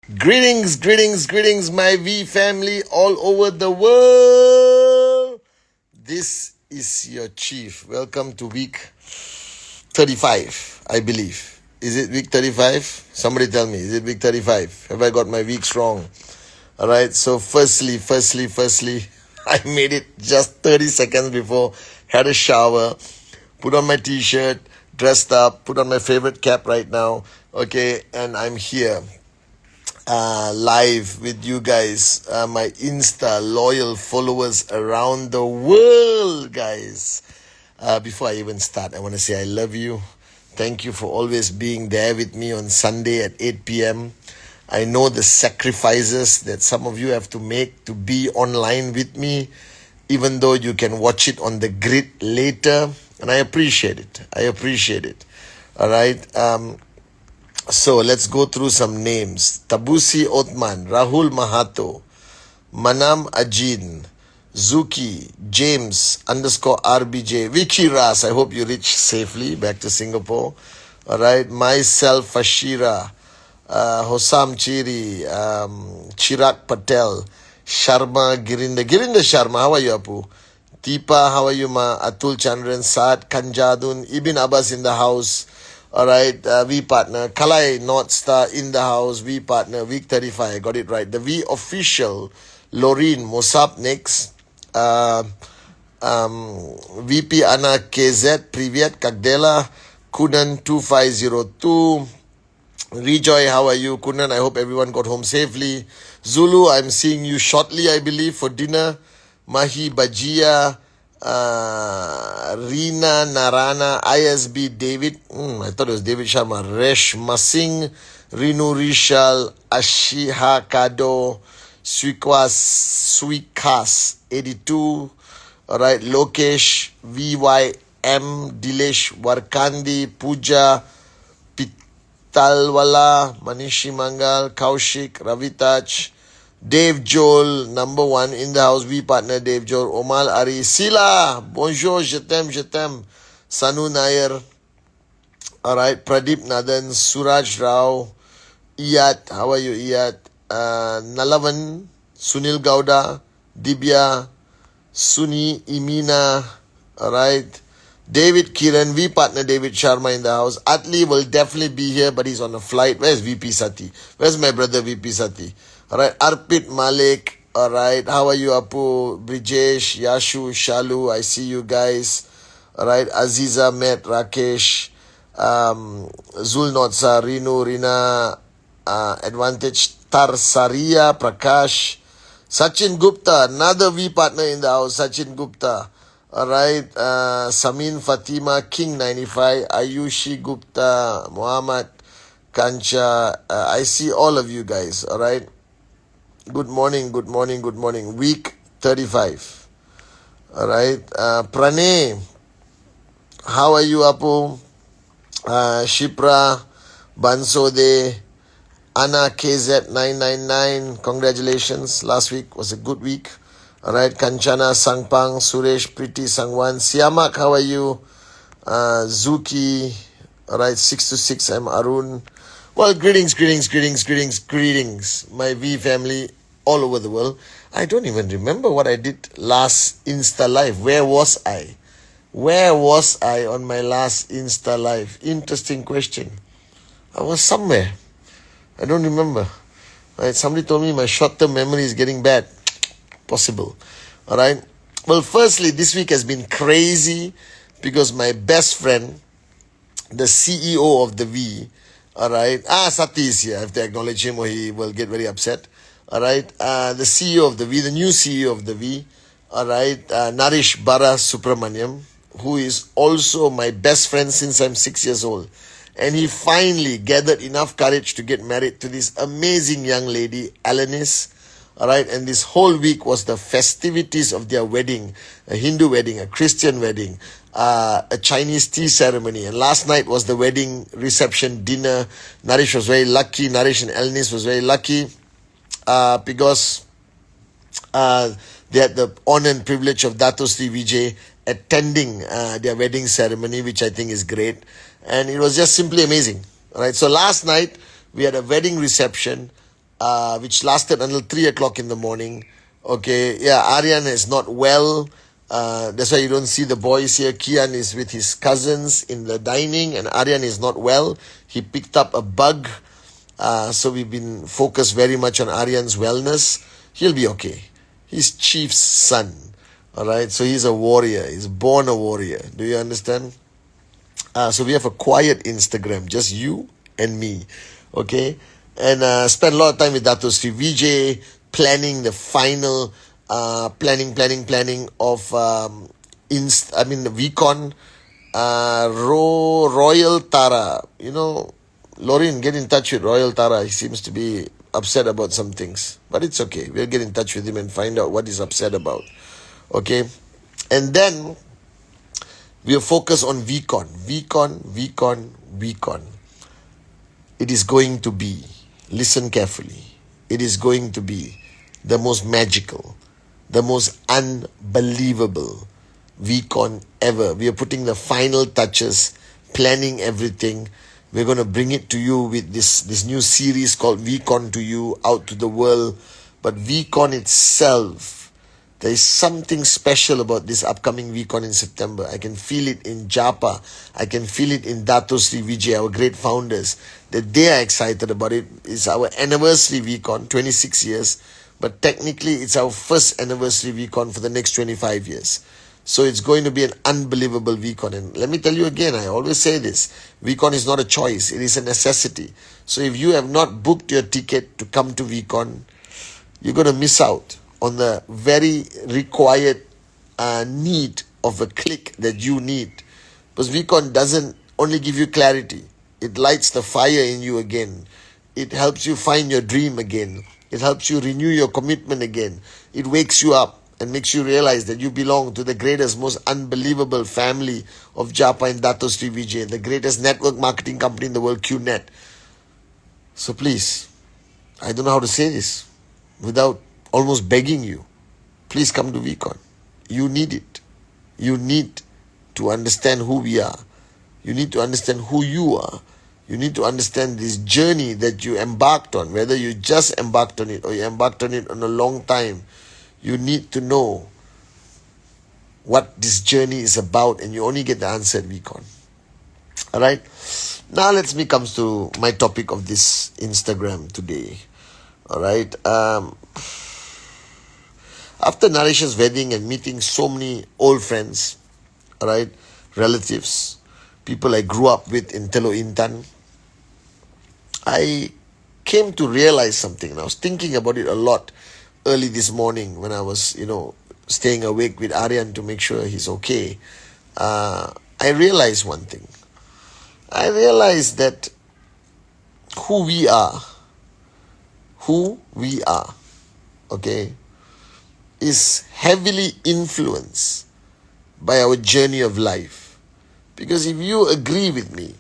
Greetings, greetings, greetings, my V family all over the world. This is your chief. Welcome to week 35, I believe. Is it week 35? Somebody tell me, is it week 35? Have I got my weeks wrong? All right, so firstly, I made it just 30 seconds before, had a shower, put on my t-shirt, dressed up, put on my favorite cap right now, okay, and I'm here live with you guys, my Insta loyal followers around the world, guys. Before I even start, I want to say I love you. Thank you for always being there with me on Sunday at 8 p.m. I know the sacrifices that some of you have to make to be online with me, even though you can watch it on the grid later, and I appreciate it. All right. So let's go through some names. Tabusi Othman, Rahul Mahato, Manam Ajin, Zuki, James _RBJ, Vicky Ras. I hope you reach safely back to Singapore. All right. Myself, Fashira, Hosam Chiri, Chirag Patel, Sharma Girinda. Girinda Sharma, how are you, Apu? Deepa, how are you, ma? Atul Chandran, Saad, Kanjadun, Ibn Abbas in the house. All right, V partner, Kalai North Star in the house, V partner, week 35, I got it right. The V official, Loreen, Mosap next, VP Anna KZ, Privyat, Kagdela, Kunan 2502, Rejoy, how are you? Kunan, I hope everyone got home safely. Zulu, I'm seeing you shortly, I believe, for dinner. Mahi Bajia, Rina Narana, ISB David, I thought it was David Sharma, Resh Masing, Rinu Rishal, Ashiha Kado, Swikas 82, alright, Lokesh, VYM, Dilesh Warkandi, Puja, Pitalwala, Manishi Mangal, Kaushik, Ravitach, Dave Joel, number one in the house, V partner Dave Joel, Omal Ari, Sila, bonjour, je t'aime, Sanu Nair, alright, Pradeep Nadan, Suraj Rao, Iyat, how are you Iyat, Nalavan, Sunil Gauda, Dibya, Suni, Imina, alright, David Kiran, V partner David Sharma in the house. Atli will definitely be here, but he's on a flight. Where's VP Sati? Where's my brother VP Sati? Alright, Arpit Malik. Alright, how are you, Apu? Brijesh, Yashu, Shalu, I see you guys. Alright, Aziza, Met, Rakesh, Zulnotsa, Rinu, Rina, Advantage, Tarsaria, Prakash, Sachin Gupta, another V partner in the house, Sachin Gupta. Alright, Samin Fatima, King 95, Ayushi Gupta, Muhammad Kancha, I see all of you guys, alright. Good morning. Week 35. Alright, Pranay, how are you, Apu? Shipra, Bansode, Anna KZ999, congratulations, last week was a good week. Alright, Kanchana, Sangpang, Suresh, Priti, Sangwan, Siamak, how are you? Zuki, alright, 626, I'm Arun. Well, greetings, my V family all over the world. I don't even remember what I did last Insta Live. Where was I on my last Insta Live? Interesting question. I was somewhere. I don't remember. Right? Somebody told me my short-term memory is getting bad. Possible. All right. Well, firstly, this week has been crazy because my best friend, the CEO of the V, all right. Sati is here. I have to acknowledge him or he will get very upset. All right. The CEO of the V, the new CEO of the V, all right. Narish Bara Subramaniam, who is also my best friend since I'm 6 years old. And he finally gathered enough courage to get married to this amazing young lady, Alanis. All right, and this whole week was the festivities of their wedding, a Hindu wedding, a Christian wedding, a Chinese tea ceremony. And last night was the wedding reception dinner. Narish was very lucky. Narish and Alanis was very lucky because they had the honor and privilege of Dato Sri Vijay attending their wedding ceremony, which I think is great. And it was just simply amazing. All right, so last night we had a wedding reception which lasted until 3 o'clock in the morning. Okay, yeah, Aryan is not well. That's why you don't see the boys here. Kian is with his cousins in the dining, and Aryan is not well. He picked up a bug. So we've been focused very much on Aryan's wellness. He'll be okay. He's Chief's son. All right, so he's a warrior. He's born a warrior. Do you understand? So we have a quiet Instagram, just you and me. Okay, and spend a lot of time with Dato Sri Vijay, planning the final planning of the VCon. Royal Tara, Lauren, get in touch with Royal Tara. He seems to be upset about some things, but it's okay. We'll get in touch with him and find out what he's upset about. Okay, and then we'll focus on VCon. It is going to be, listen carefully, it is going to be the most magical, the most unbelievable VCon ever. We are putting the final touches, planning everything. We're going to bring it to you with this new series called VCon to You, out to the world. But VCon itself, there is something special about this upcoming VCon in September. I can feel it in Japa. I can feel it in Dato Sri Vijay, our great founders, that they are excited about it. It's our anniversary VCon, 26 years. But technically, it's our first anniversary VCon for the next 25 years. So it's going to be an unbelievable VCon. And let me tell you again, I always say this, VCon is not a choice, it is a necessity. So if you have not booked your ticket to come to VCon, you're going to miss out on the very required need of a click that you need. Because VCon doesn't only give you clarity, it lights the fire in you again. It helps you find your dream again. It helps you renew your commitment again. It wakes you up and makes you realize that you belong to the greatest, most unbelievable family of Japa and Dato Sri Vijay, the greatest network marketing company in the world, QNet. So please, I don't know how to say this without almost begging you. Please come to VCon. You need it. You need to understand who we are. You need to understand who you are. You need to understand this journey that you embarked on, whether you just embarked on it or you embarked on it on a long time. You need to know what this journey is about, and you only get the answer at VCon. Alright? Now let's me comes to my topic of this Instagram today. Alright? After Naresh's wedding and meeting so many old friends, alright, relatives, people I grew up with in Teluk Intan, I came to realize something, and I was thinking about it a lot early this morning when I was, staying awake with Aryan to make sure he's okay. I realized one thing. I realized that who we are, okay, is heavily influenced by our journey of life. Because if you agree with me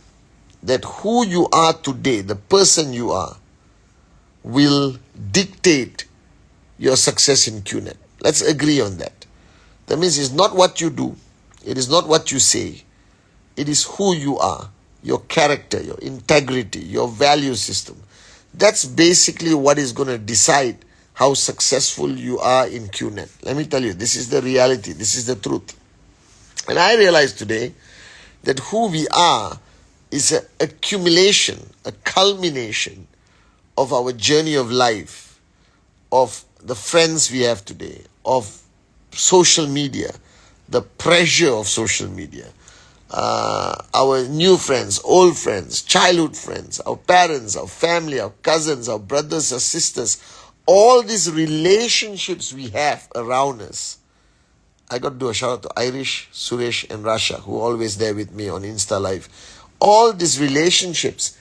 that who you are today, the person you are, will dictate your success in QNet. Let's agree on that. That means it's not what you do, it is not what you say, it is who you are, your character, your integrity, your value system. That's basically what is going to decide how successful you are in QNet. Let me tell you, this is the reality, this is the truth. And I realized today that who we are is an accumulation, a culmination of our journey of life, of the friends we have today, of social media, the pressure of social media, our new friends, old friends, childhood friends, our parents, our family, our cousins, our brothers, our sisters, all these relationships we have around us. I got to do a shout out to Irish, Suresh and Rasha, who are always there with me on Insta Live. All these relationships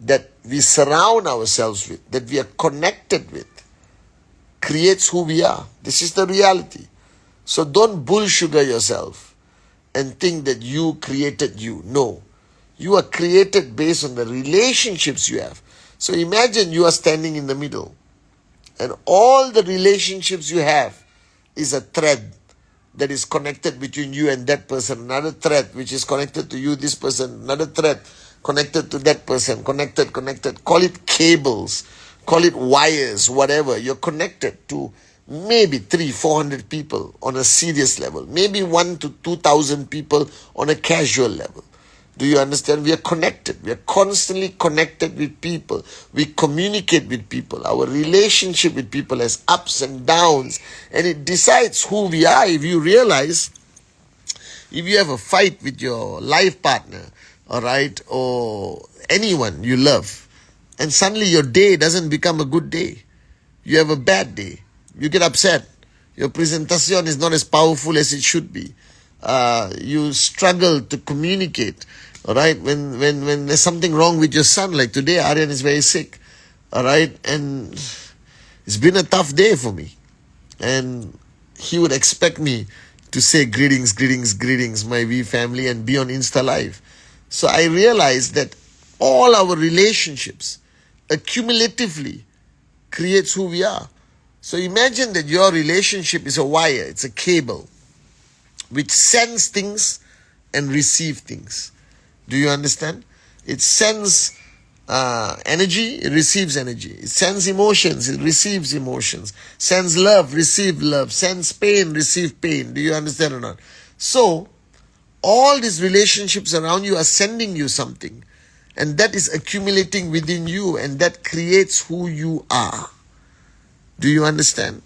that we surround ourselves with, that we are connected with, creates who we are. This is the reality. So don't bull sugar yourself and think that you created you. No. You are created based on the relationships you have. So imagine you are standing in the middle and all the relationships you have is a thread that is connected between you and that person. Another thread which is connected to you, this person. Another thread connected to that person. Connected. Call it cables. call it wires, whatever. You're connected to maybe 400 people on a serious level, maybe 1 to 2,000 people on a casual level. Do you understand? We are connected. We are constantly connected with people. We communicate with people. Our relationship with people has ups and downs, and it decides who we are. If you realize, if you have a fight with your life partner, all right, or anyone you love, and suddenly your day doesn't become a good day, you have a bad day, you get upset, your presentation is not as powerful as it should be, you struggle to communicate, all right, when there's something wrong with your son, like today Aryan is very sick, all right, and it's been a tough day for me, and he would expect me to say greetings, greetings, greetings, my V family, and be on Insta Live. So I realized that all our relationships accumulatively creates who we are. So imagine that your relationship is a wire, it's a cable, which sends things and receives things. Do you understand? It sends energy, it receives energy. It sends emotions, it receives emotions. Sends love, receive love. Sends pain, receive pain. Do you understand or not? So, all these relationships around you are sending you something. And that is accumulating within you, and that creates who you are. Do you understand?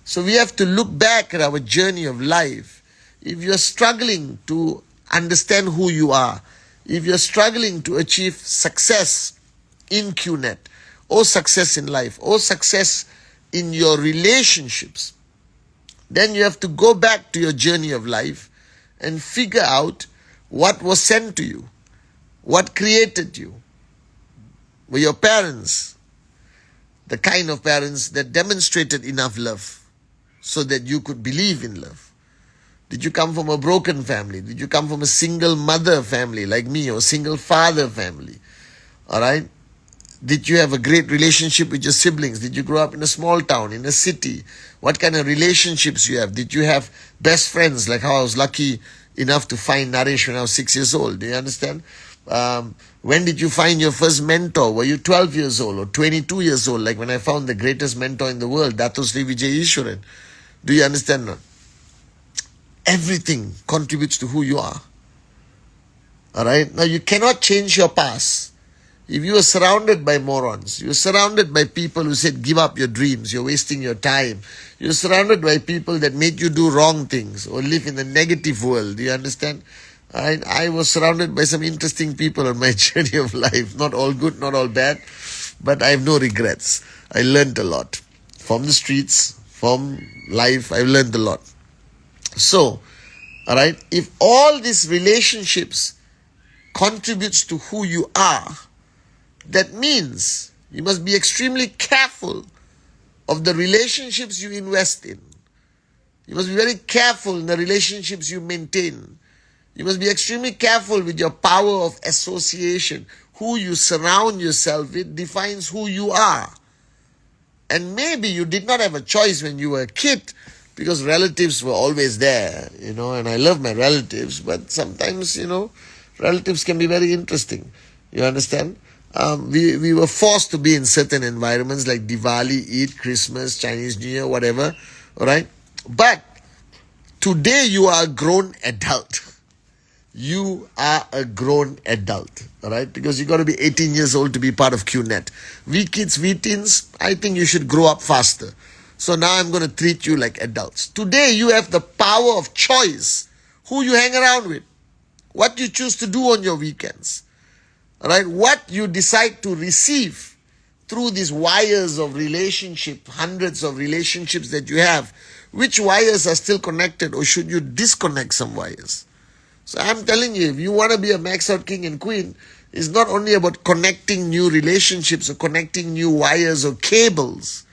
So we have to look back at our journey of life. If you're struggling to understand who you are, if you're struggling to achieve success in QNet, or success in life, or success in your relationships, then you have to go back to your journey of life and figure out what was sent to you, what created you. Were your parents the kind of parents that demonstrated enough love so that you could believe in love? Did you come from a broken family? Did you come from a single mother family like me, or single father family? All right? Did you have a great relationship with your siblings? Did you grow up in a small town, in a city? What kind of relationships you have? Did you have best friends, like how I was lucky enough to find Naresh when I was 6 years old? Do you understand? When did you find your first mentor? Were you 12 years old or 22 years old, like when I found the greatest mentor in the world, Dato Sri Vijay Ishwaran? Do you understand now? Everything contributes to who you are. Alright? Now you cannot change your past. If you are surrounded by morons, you're surrounded by people who said give up your dreams, you're wasting your time. You're surrounded by people that made you do wrong things or live in a negative world. Do you understand? I was surrounded by some interesting people on my journey of life. Not all good, not all bad, but I have no regrets. I learned a lot. From the streets, from life, I've learned a lot. So, alright, if all these relationships contributes to who you are, that means you must be extremely careful of the relationships you invest in. You must be very careful in the relationships you maintain. You must be extremely careful with your power of association. Who you surround yourself with defines who you are. And maybe you did not have a choice when you were a kid, because relatives were always there, and I love my relatives, but sometimes, relatives can be very interesting. You understand? We were forced to be in certain environments like Diwali, Eid, Christmas, Chinese New Year, whatever, alright? But today you are a grown adult. You are a grown adult, alright? Because you got to be 18 years old to be part of QNet. We kids, we teens, I think you should grow up faster. So now I'm going to treat you like adults. Today you have the power of choice. Who you hang around with. What you choose to do on your weekends. Alright? What you decide to receive through these wires of relationship, hundreds of relationships that you have. Which wires are still connected, or should you disconnect some wires? So I'm telling you, if you want to be a max out king and queen, it's not only about connecting new relationships or connecting new wires or cables.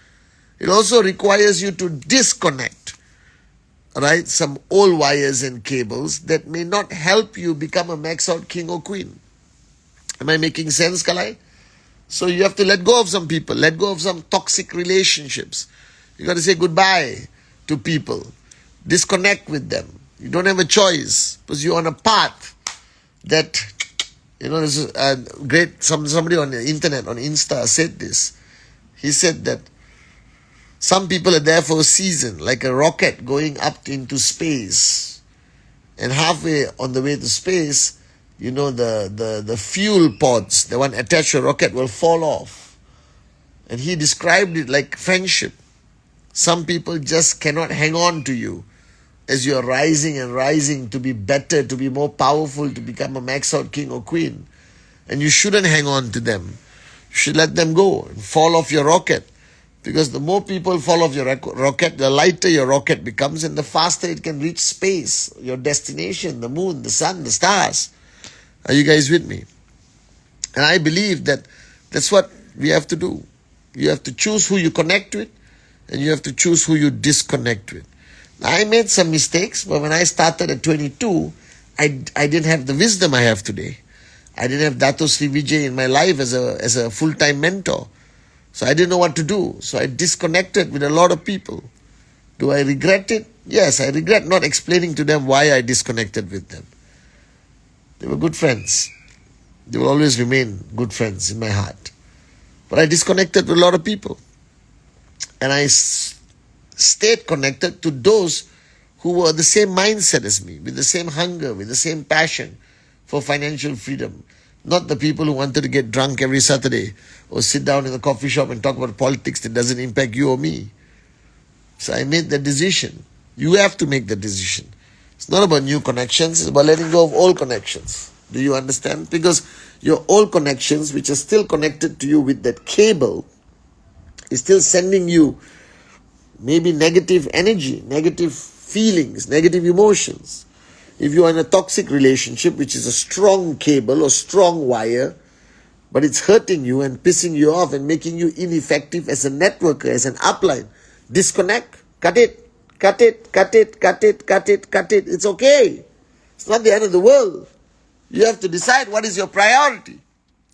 It also requires you to disconnect, right, some old wires and cables that may not help you become a max out king or queen. Am I making sense, Kalai? So you have to let go of some people, let go of some toxic relationships. You got to say goodbye to people. Disconnect with them. You don't have a choice because you're on a path that, this is a great, somebody on the internet, on Insta said this. He said that some people are there for a season, like a rocket going up into space. And halfway on the way to space, the fuel pods, the one attached to a rocket, will fall off. And he described it like friendship. Some people just cannot hang on to you as you are rising and rising to be better, to be more powerful, to become a max out king or queen. And you shouldn't hang on to them. You should let them go and fall off your rocket. Because the more people fall off your rocket, the lighter your rocket becomes and the faster it can reach space, your destination, the moon, the sun, the stars. Are you guys with me? And I believe that that's what we have to do. You have to choose who you connect with and you have to choose who you disconnect with. I made some mistakes, but when I started at 22, I didn't have the wisdom I have today. I didn't have Dato Sri Vijay in my life as a full-time mentor. So I didn't know what to do. So I disconnected with a lot of people. Do I regret it? Yes, I regret not explaining to them why I disconnected with them. They were good friends. They will always remain good friends in my heart. But I disconnected with a lot of people. And I stayed connected to those who were the same mindset as me, with the same hunger, with the same passion for financial freedom. Not the people who wanted to get drunk every Saturday or sit down in the coffee shop and talk about politics that doesn't impact you or me. So I made the decision. You have to make the decision. It's not about new connections, it's about letting go of old connections. Do you understand? Because your old connections, which are still connected to you with that cable, is still sending you maybe negative energy, negative feelings, negative emotions. If you are in a toxic relationship, which is a strong cable or strong wire, but it's hurting you and pissing you off and making you ineffective as a networker, as an upline, disconnect, cut it, cut it, cut it, cut it, cut it, cut it. It's okay. It's not the end of the world. You have to decide what is your priority.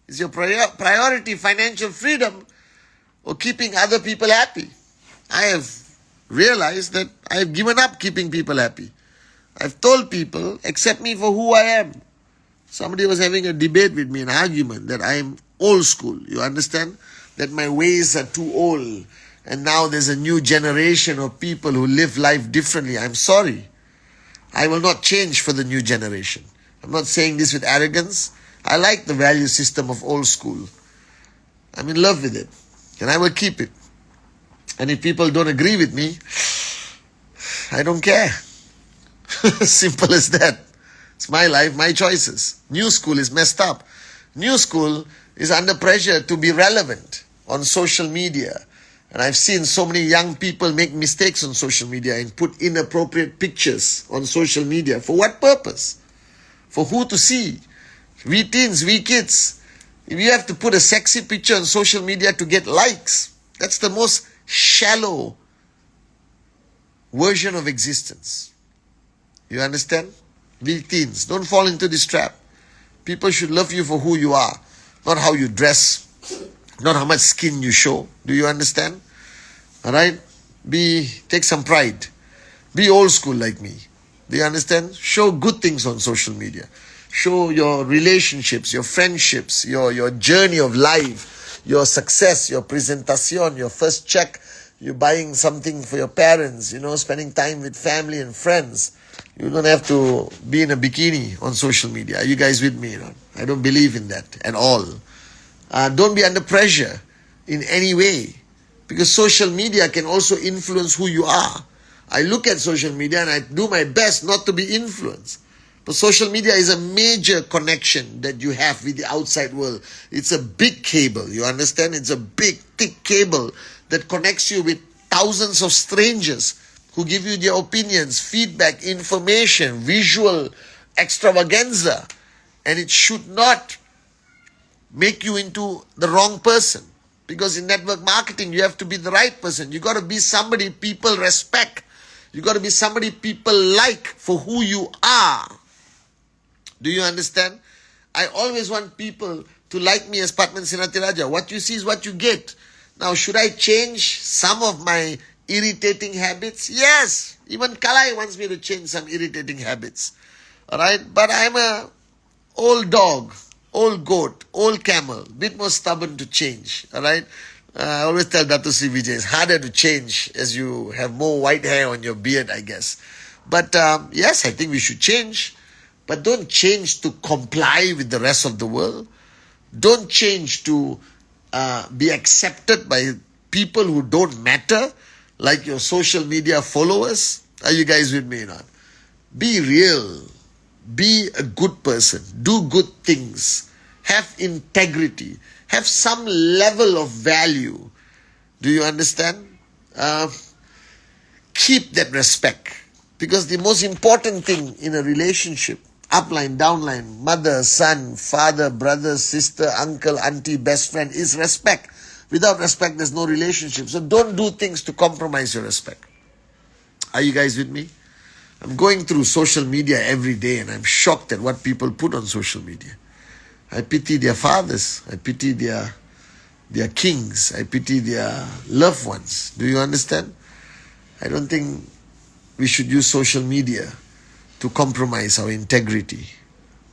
Is your priority financial freedom or keeping other people happy? I have realized that I have given up keeping people happy. I've told people, accept me for who I am. Somebody was having a debate with me, an argument that I am old school. You understand? That my ways are too old. And now there's a new generation of people who live life differently. I'm sorry. I will not change for the new generation. I'm not saying this with arrogance. I like the value system of old school. I'm in love with it. And I will keep it. And if people don't agree with me, I don't care. Simple as that. It's my life, my choices. New school is messed up. New school is under pressure to be relevant on social media. And I've seen so many young people make mistakes on social media and put inappropriate pictures on social media. For what purpose? For who to see? We teens, we kids. If you have to put a sexy picture on social media to get likes, that's the most shallow version of existence. You understand? We teens, don't fall into this trap. People should love you for who you are, not how you dress, not how much skin you show. Do you understand? Alright? Take some pride. Be old school like me. Do you understand? Show good things on social media. Show your relationships, your friendships, your journey of life, your success, your presentation, your first check, you buying something for your parents, spending time with family and friends. You don't have to be in a bikini on social media. Are you guys with me? I don't believe in that at all. Don't be under pressure in any way. Because social media can also influence who you are. I look at social media and I do my best not to be influenced. But social media is a major connection that you have with the outside world. It's a big cable, you understand? It's a big, thick cable that connects you with thousands of strangers who give you their opinions, feedback, information, visual extravaganza. And it should not make you into the wrong person. Because in network marketing, you have to be the right person. You got to be somebody people respect. You got to be somebody people like for who you are. Do you understand? I always want people to like me as Patman Sinatiraja. What you see is what you get. Now, should I change some of my irritating habits? Yes. Even Kalai wants me to change some irritating habits. Alright? But I'm a old dog, old goat, old camel, bit more stubborn to change. Alright? I always tell Dato Sri Vijay, it's harder to change as you have more white hair on your beard, I guess. But yes, I think we should change. But don't change to comply with the rest of the world. Don't change to be accepted by people who don't matter, like your social media followers. Are you guys with me or not? Be real. Be a good person. Do good things. Have integrity. Have some level of value. Do you understand? Keep that respect. Because the most important thing in a relationship, upline, downline, mother, son, father, brother, sister, uncle, auntie, best friend, is respect. Without respect, there's no relationship. So don't do things to compromise your respect. Are you guys with me? I'm going through social media every day and I'm shocked at what people put on social media. I pity their fathers. I pity their kings. I pity their loved ones. Do you understand? I don't think we should use social media to compromise our integrity.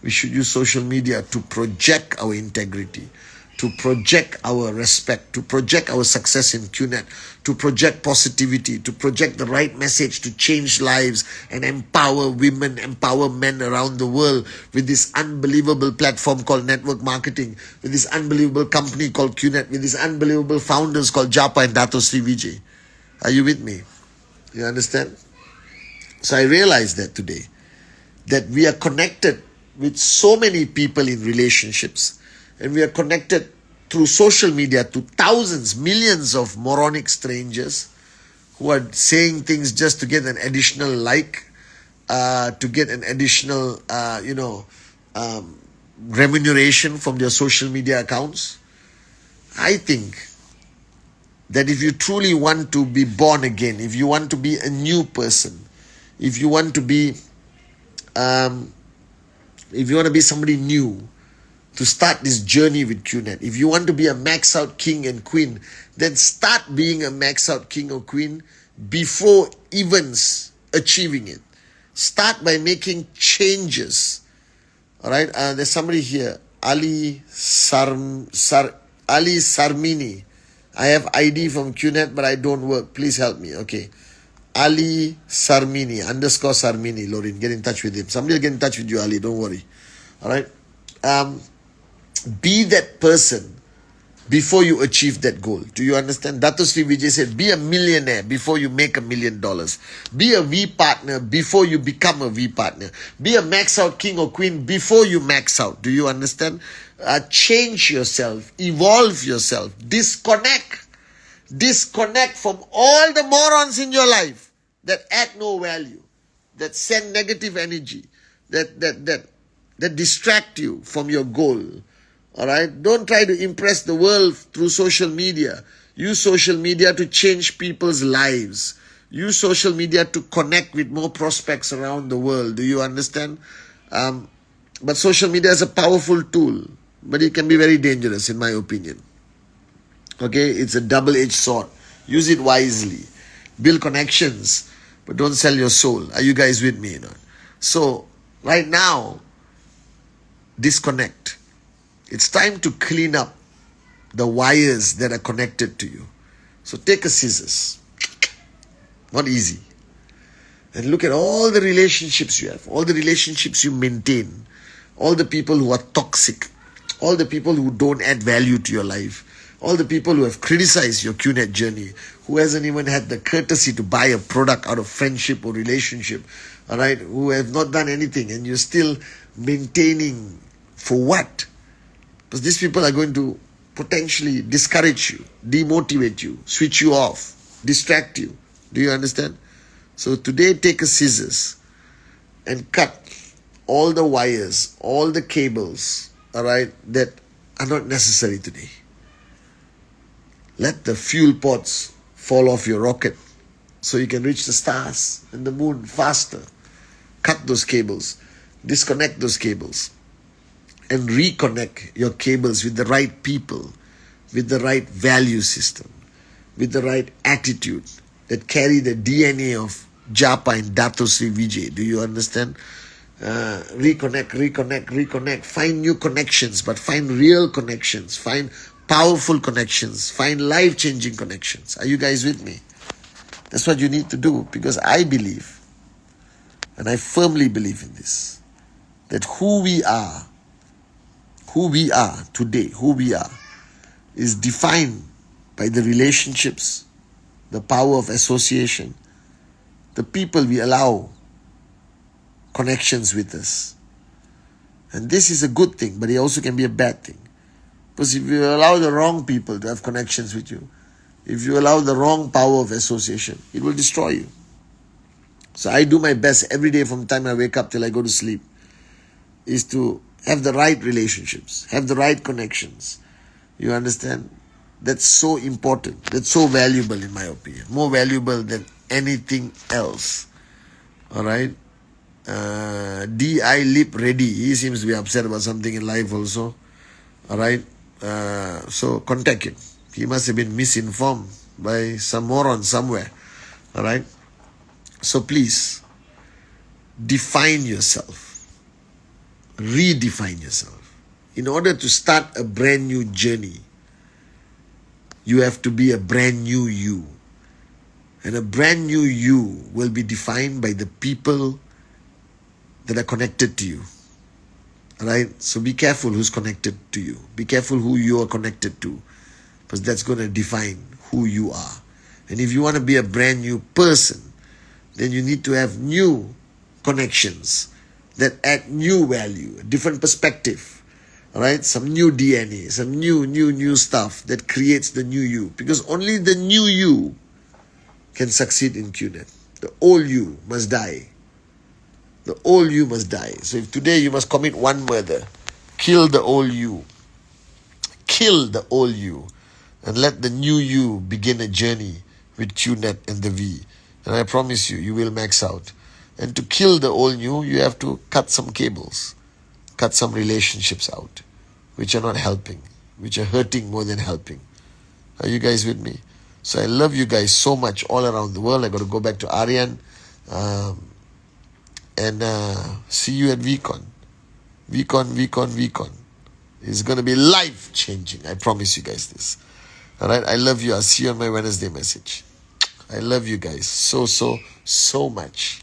We should use social media to project our integrity, to project our respect, to project our success in QNet, to project positivity, to project the right message to change lives and empower women, empower men around the world with this unbelievable platform called network marketing, with this unbelievable company called QNet, with these unbelievable founders called Japa and Dato Sri Vijay. Are you with me? You understand? So I realized that today, that we are connected with so many people in relationships, and we are connected through social media to thousands, millions of moronic strangers who are saying things just to get an additional like, to get an additional, remuneration from their social media accounts. I think that if you truly want to be born again, if you want to be a new person, if you want to be somebody new, to start this journey with QNet, if you want to be a max out king and queen, then start being a max out king or queen before even achieving it. Start by making changes. All right, there's somebody here, Ali Sarmini. I have ID from QNet, but I don't work. Please help me. Okay. Ali Sarmini, _Sarmini, Lorin. Get in touch with him. Somebody will get in touch with you, Ali. Don't worry. All right. Be that person before you achieve that goal. Do you understand? Dato Sri Vijay said, be a millionaire before you make $1 million. Be a V partner before you become a V partner. Be a max out king or queen before you max out. Do you understand? Change yourself. Evolve yourself. Disconnect from all the morons in your life that add no value, that send negative energy, that distract you from your goal. All right? Don't try to impress the world through social media. Use social media to change people's lives. Use social media to connect with more prospects around the world. Do you understand? But social media is a powerful tool, but it can be very dangerous, in my opinion. Okay? It's a double-edged sword. Use it wisely. Build connections, but don't sell your soul. Are you guys with me? So, right now, disconnect. It's time to clean up the wires that are connected to you. So take a scissors. Not easy. And look at all the relationships you have, all the relationships you maintain, all the people who are toxic, all the people who don't add value to your life, all the people who have criticized your QNet journey, who hasn't even had the courtesy to buy a product out of friendship or relationship, all right, who have not done anything, and you're still maintaining for what? Because these people are going to potentially discourage you, demotivate you, switch you off, distract you. Do you understand? So today, take a scissors and cut all the wires, all the cables, all right, that are not necessary today. Let the fuel pods fall off your rocket so you can reach the stars and the moon faster. Cut those cables, disconnect those cables, and reconnect your cables with the right people, with the right value system, with the right attitude that carry the DNA of Japa and Dato Sri Vijay. Do you understand? Reconnect. Find new connections, but find real connections. Find powerful connections, find life-changing connections. Are you guys with me? That's what you need to do, because I believe, and I firmly believe in this, that who we are today, is defined by the relationships, the power of association, the people we allow connections with us. And this is a good thing, but it also can be a bad thing. Because if you allow the wrong people to have connections with you, if you allow the wrong power of association, it will destroy you. So I do my best every day from the time I wake up till I go to sleep, is to have the right relationships, have the right connections. You understand? That's so important. That's so valuable in my opinion. More valuable than anything else. Alright? D.I. Lip Ready. He seems to be upset about something in life also. Alright? So contact him. He must have been misinformed by some moron somewhere. Alright? So please, define yourself. Redefine yourself. In order to start a brand new journey, you have to be a brand new you. And a brand new you will be defined by the people that are connected to you. Alright? So be careful who's connected to you. Be careful who you are connected to, because that's going to define who you are. And if you want to be a brand new person, then you need to have new connections that add new value, a different perspective. Alright? Some new DNA, some new stuff that creates the new you. Because only the new you can succeed in QNet. The old you must die. The old you must die. So if today you must commit one murder, kill the old you. Kill the old you. And let the new you begin a journey with QNet and the V. And I promise you, you will max out. And to kill the old you, you have to cut some cables. Cut some relationships out, which are not helping, which are hurting more than helping. Are you guys with me? So I love you guys so much all around the world. I got to go back to Aryan. And see you at VCon. VCon. It's going to be life-changing. I promise you guys this. Alright, I love you. I'll see you on my Wednesday message. I love you guys so much.